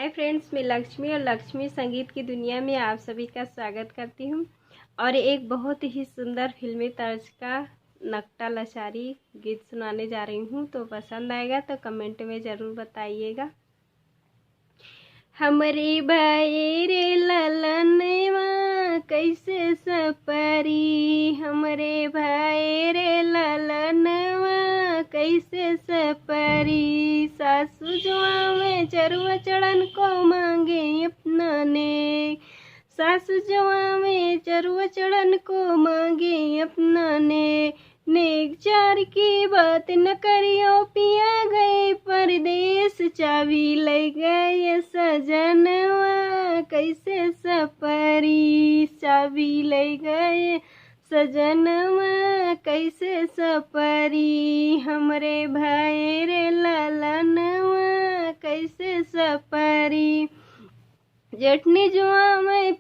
Hi friends, मैं लक्ष्मी और लक्ष्मी संगीत की दुनिया में आप सभी का स्वागत करती हूँ। और एक बहुत ही सुंदर फिल्मी तर्ज का नकटा लचारी गीत सुनाने जा रही हूँ। तो पसंद आएगा तो कमेंट में ज़रूर बताइएगा। हमरे भाई रे ललनवा कैसे सपरी, हमरे भाई रे ललनवा कैसे सपरी। सासू जुआ में चरुआ चढ़न को मांगे अपना ने, सासू जुआ में चरुआ चढ़न को मांगे अपना ने। नेक चार की बात न करियो, पिया गए परदेश चाबी ले गए सजनवा कैसे सपरी। चाबी ले गए सजनवा कैसे सपरी, हमरे भाई रे ललनवा कैसे सपरी। जेठनी जुआ में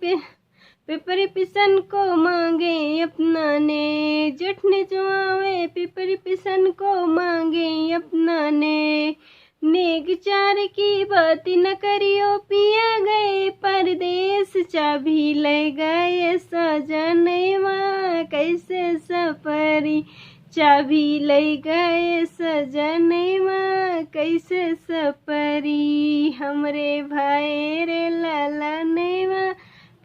पिपरी पिसन को मांगे अपना ने, जेठनी जुआ में पिपरी पिसन को मांगे अपना ने। नेक चार की बात न करियो, पिया गए परदेश चाबी ले गए सजनवा कैसे सपरी। चाबी ले गए सजनवा कैसे सपरी, हमरे भाई रे ललनवा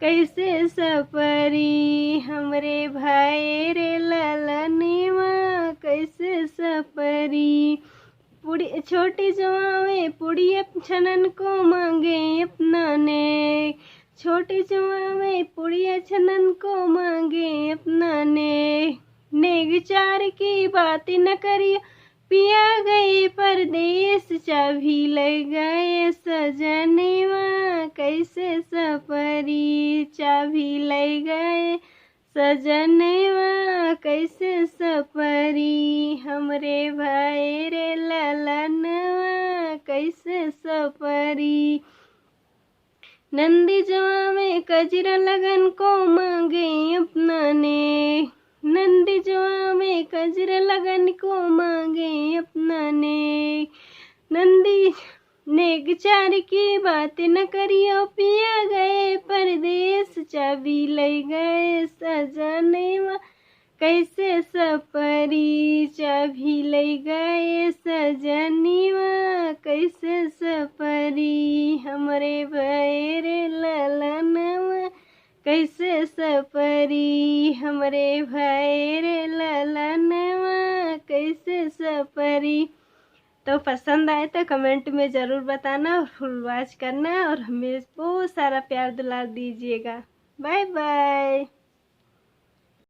कैसे सपरी, हमरे भाई रे ललनवा कैसे सपरी। छोटी जुआ में पुड़िया छनन को मांगे अपना ने, छोटी जुआ में पुड़िया छनन को मांगे अपना ने। नेग चार की बात न करियो, पिया गए परदेश चाबी ले गए सजनवा कैसे सपरी। चाबी ले गए सजनवा कैसे सपरी, हमरे भाई रे ललनवा कैसे सपरी। नंदी जुआ में कजरा लगन को मांगे अपना ने, नंदी जुआ में कजरा लगन को मांगे अपना ने। नंदी नेक चार की बात न करियो, पिया गए परदेश चाबी ले गए सजनवा कैसे सपरी। चाबी ले गए सजनवा कैसे सपरी, हमरे भाई रे ललनवा कैसे सपरी, हमरे भाई रे ललनवा कैसे सपरी। तो पसंद आए तो कमेंट में ज़रूर बताना और फुल वॉच करना और हमें बहुत सारा प्यार दुलार दीजिएगा। Bye bye.